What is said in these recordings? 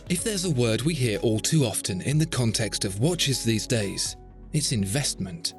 If there's a word we hear all too often in the context of watches these days, it's investment.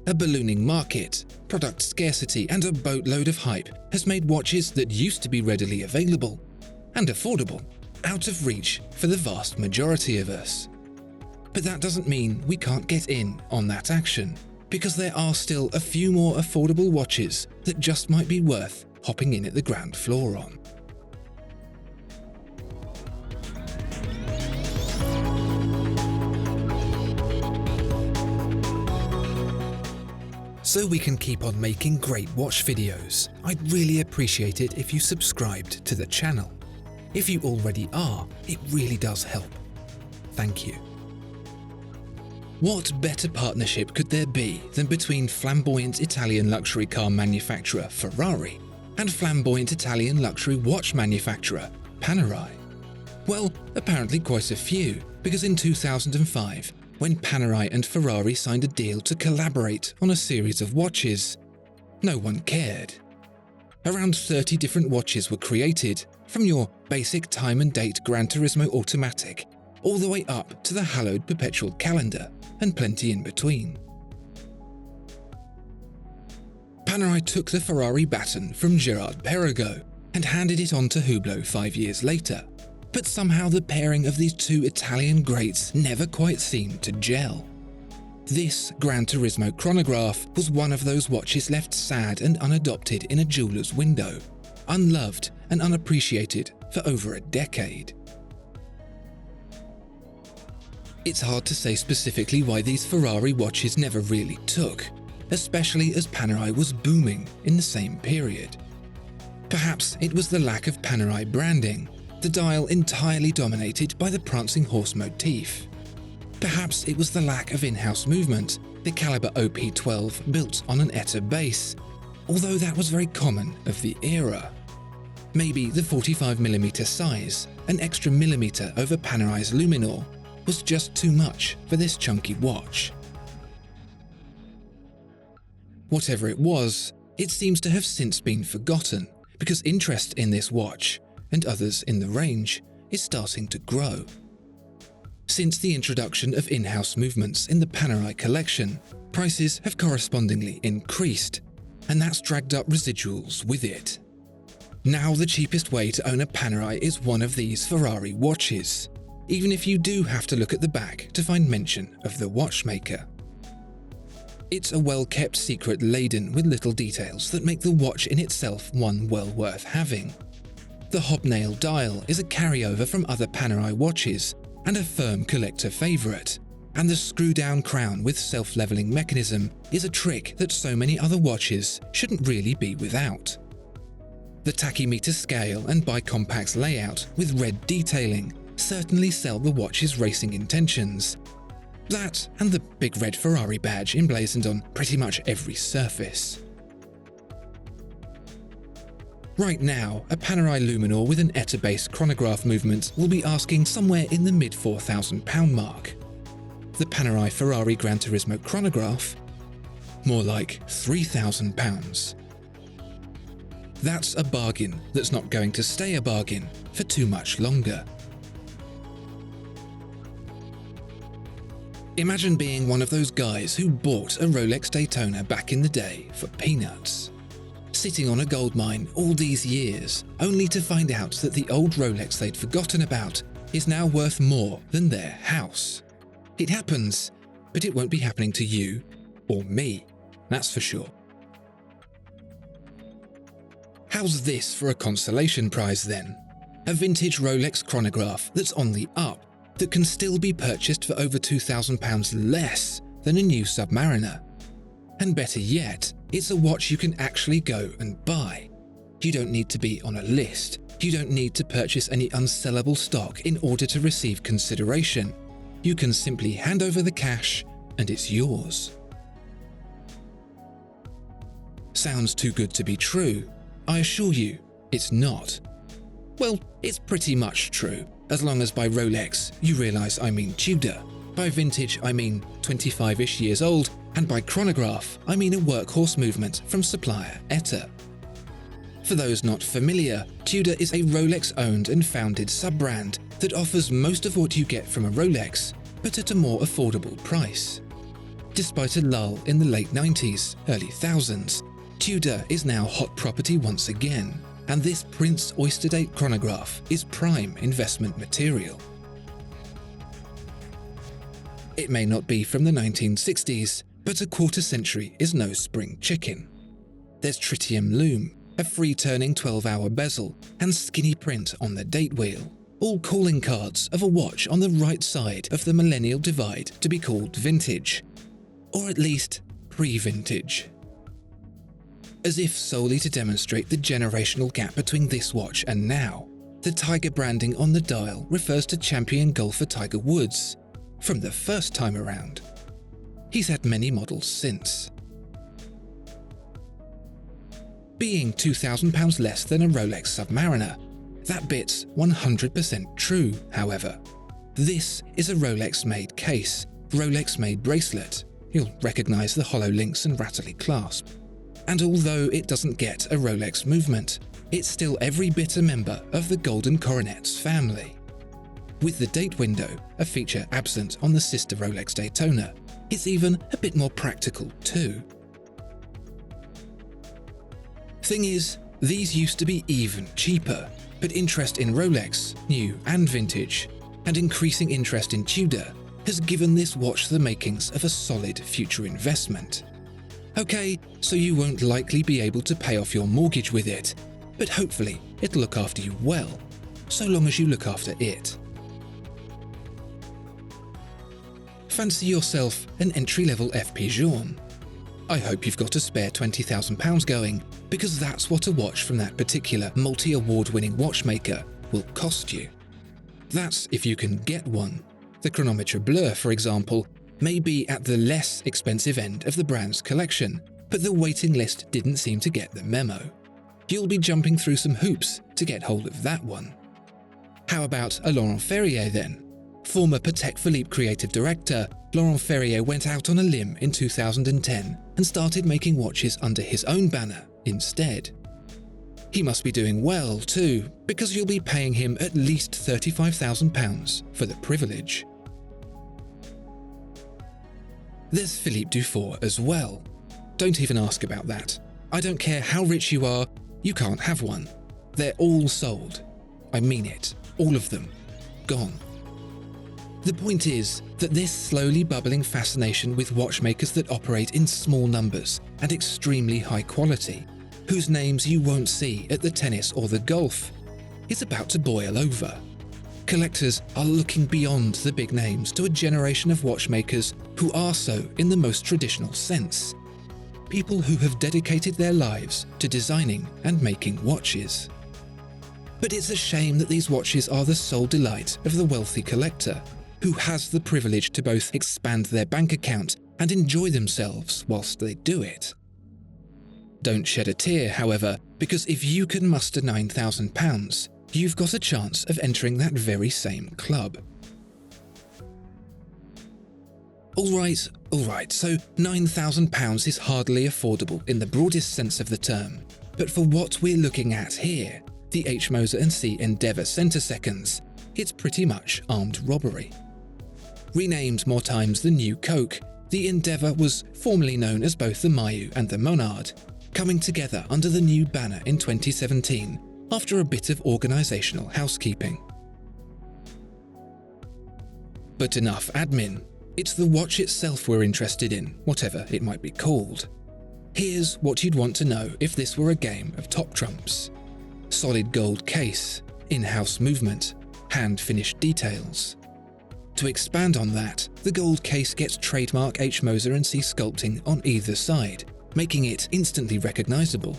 A ballooning market, product scarcity, and a boatload of hype has made watches that used to be readily available and affordable out of reach for the vast majority of us. But that doesn't mean we can't get in on that action, because there are still a few more affordable watches that just might be worth hopping in at the ground floor on. So we can keep on making great watch videos, I'd really appreciate it if you subscribed to the channel. If you already are, it really does help. Thank you. What better partnership could there be than between flamboyant Italian luxury car manufacturer Ferrari and flamboyant Italian luxury watch manufacturer Panerai? Well, apparently quite a few, because in 2005, when Panerai and Ferrari signed a deal to collaborate on a series of watches, no one cared. Around 30 different watches were created, from your basic time and date Granturismo automatic, all the way up to the hallowed perpetual calendar, and plenty in between. Panerai took the Ferrari baton from Gerard Perregaux and handed it on to Hublot 5 years later, but somehow the pairing of these two Italian greats never quite seemed to gel. This Granturismo chronograph was one of those watches left sad and unadopted in a jeweler's window, unloved and unappreciated for over a decade. It's hard to say specifically why these Ferrari watches never really took, especially as Panerai was booming in the same period. Perhaps it was the lack of Panerai branding, the dial entirely dominated by the prancing horse motif. Perhaps it was the lack of in-house movement, the caliber OP12 built on an Etta base, although that was very common of the era. Maybe the 45mm size, an extra millimeter over Panerai's Luminor, was just too much for this chunky watch. Whatever it was, it seems to have since been forgotten, because interest in this watch, and others in the range, is starting to grow. Since the introduction of in-house movements in the Panerai collection, prices have correspondingly increased, and that's dragged up residuals with it. Now the cheapest way to own a Panerai is one of these Ferrari watches, even if you do have to look at the back to find mention of the watchmaker. It's a well-kept secret laden with little details that make the watch in itself one well worth having. The hobnail dial is a carryover from other Panerai watches and a firm collector favourite, and the screw-down crown with self-levelling mechanism is a trick that so many other watches shouldn't really be without. The tachymeter scale and bicompax layout with red detailing certainly sell the watch's racing intentions. That and the big red Ferrari badge emblazoned on pretty much every surface. Right now, a Panerai Luminor with an Etta-based chronograph movement will be asking somewhere in the mid £4,000 mark. The Panerai Ferrari Granturismo chronograph? More like £3,000. That's a bargain that's not going to stay a bargain for too much longer. Imagine being one of those guys who bought a Rolex Daytona back in the day for peanuts. Sitting on a gold mine all these years, only to find out that the old Rolex they'd forgotten about is now worth more than their house. It happens, but it won't be happening to you or me, that's for sure. How's this for a consolation prize then? A vintage Rolex chronograph that's on the up, that can still be purchased for over £2,000 less than a new Submariner. And better yet, it's a watch you can actually go and buy. You don't need to be on a list. You don't need to purchase any unsellable stock in order to receive consideration. You can simply hand over the cash and it's yours. Sounds too good to be true. I assure you, it's not. Well, it's pretty much true, as long as by Rolex you realise I mean Tudor, by vintage I mean 25-ish years old, and by chronograph I mean a workhorse movement from supplier Etta. For those not familiar, Tudor is a Rolex-owned and founded sub-brand that offers most of what you get from a Rolex, but at a more affordable price. Despite a lull in the late 90s, early thousands, Tudor is now hot property once again, and this Prince Oysterdate chronograph is prime investment material. It may not be from the 1960s, but a quarter century is no spring chicken. There's tritium lume, a free-turning 12-hour bezel, and skinny print on the date wheel, all calling cards of a watch on the right side of the millennial divide to be called vintage, or at least pre-vintage. As if solely to demonstrate the generational gap between this watch and now, the Tiger branding on the dial refers to champion golfer Tiger Woods, from the first time around. He's had many models since. Being £2,000 less than a Rolex Submariner, that bit's 100% true, however. This is a Rolex-made case, Rolex-made bracelet. You'll recognise the hollow links and rattly clasp. And although it doesn't get a Rolex movement, it's still every bit a member of the Golden Coronets family. With the date window, a feature absent on the sister Rolex Daytona, it's even a bit more practical too. Thing is, these used to be even cheaper, but interest in Rolex, new and vintage, and increasing interest in Tudor has given this watch the makings of a solid future investment. Okay, so you won't likely be able to pay off your mortgage with it, but hopefully it'll look after you well, so long as you look after it. Fancy yourself an entry-level FP Journe? I hope you've got a spare £20,000 going, because that's what a watch from that particular multi-award-winning watchmaker will cost you. That's if you can get one. The Chronometer Bleu, for example, may be at the less expensive end of the brand's collection, but the waiting list didn't seem to get the memo. You'll be jumping through some hoops to get hold of that one. How about a Laurent Ferrier then? Former Patek Philippe creative director, Laurent Ferrier went out on a limb in 2010 and started making watches under his own banner instead. He must be doing well too, because you'll be paying him at least £35,000 for the privilege. There's Philippe Dufour as well. Don't even ask about that. I don't care how rich you are, you can't have one. They're all sold. I mean it, all of them. Gone. The point is that this slowly bubbling fascination with watchmakers that operate in small numbers and extremely high quality, whose names you won't see at the tennis or the golf, is about to boil over. Collectors are looking beyond the big names to a generation of watchmakers who are so in the most traditional sense. People who have dedicated their lives to designing and making watches. But it's a shame that these watches are the sole delight of the wealthy collector, who has the privilege to both expand their bank account and enjoy themselves whilst they do it. Don't shed a tear, however, because if you can muster £9,000, you've got a chance of entering that very same club. Alright, so £9,000 is hardly affordable in the broadest sense of the term, but for what we're looking at here, the H. Moser Cie Endeavour Centre Seconds, it's pretty much armed robbery. Renamed more times than New Coke, the Endeavour was formerly known as both the Mailloux and the Monard, coming together under the new banner in 2017 after a bit of organisational housekeeping. But enough admin. It's the watch itself we're interested in, whatever it might be called. Here's what you'd want to know if this were a game of top trumps. Solid gold case, in-house movement, hand-finished details. To expand on that, the gold case gets trademark H. Moser Cie sculpting on either side, making it instantly recognisable.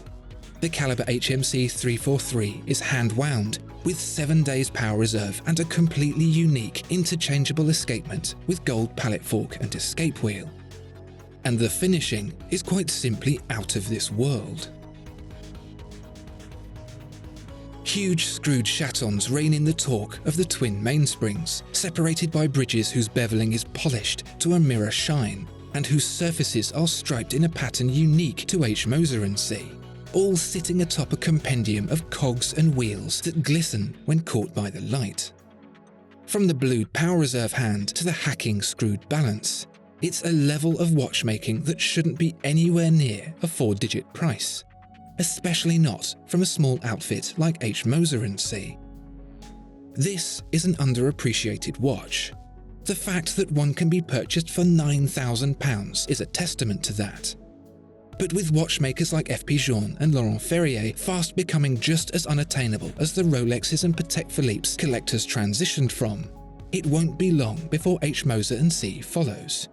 The caliber HMC 343 is hand-wound, with 7 days power reserve and a completely unique interchangeable escapement with gold pallet fork and escape wheel. And the finishing is quite simply out of this world. Huge screwed chatons rein in the torque of the twin mainsprings, separated by bridges whose beveling is polished to a mirror shine, and whose surfaces are striped in a pattern unique to H. Moser Cie, all sitting atop a compendium of cogs and wheels that glisten when caught by the light. From the blued power reserve hand to the hacking screwed balance, it's a level of watchmaking that shouldn't be anywhere near a 4-digit price, especially not from a small outfit like Moser Cie. This is an underappreciated watch. The fact that one can be purchased for £9,000 is a testament to that. But with watchmakers like F.P. Journe and Laurent Ferrier fast becoming just as unattainable as the Rolexes and Patek Philippe's collectors transitioned from, it won't be long before Moser Cie follows.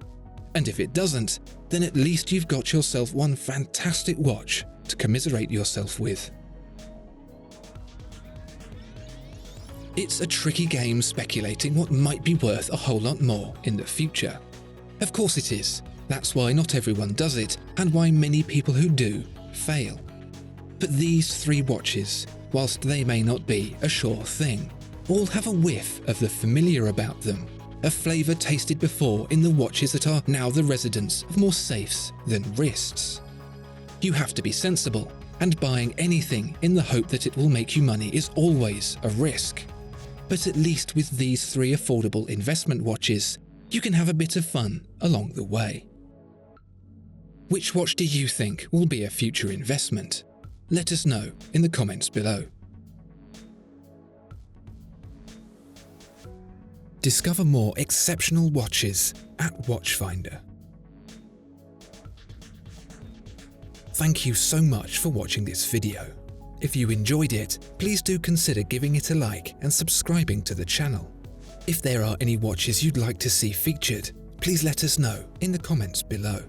And if it doesn't, then at least you've got yourself one fantastic watch to commiserate yourself with. It's a tricky game speculating what might be worth a whole lot more in the future. Of course it is. That's why not everyone does it, and why many people who do fail. But these 3 watches, whilst they may not be a sure thing, all have a whiff of the familiar about them, a flavour tasted before in the watches that are now the residents of more safes than wrists. You have to be sensible, and buying anything in the hope that it will make you money is always a risk. But at least with these 3 affordable investment watches, you can have a bit of fun along the way. Which watch do you think will be a future investment? Let us know in the comments below. Discover more exceptional watches at Watchfinder. Thank you so much for watching this video. If you enjoyed it, please do consider giving it a like and subscribing to the channel. If there are any watches you'd like to see featured, please let us know in the comments below.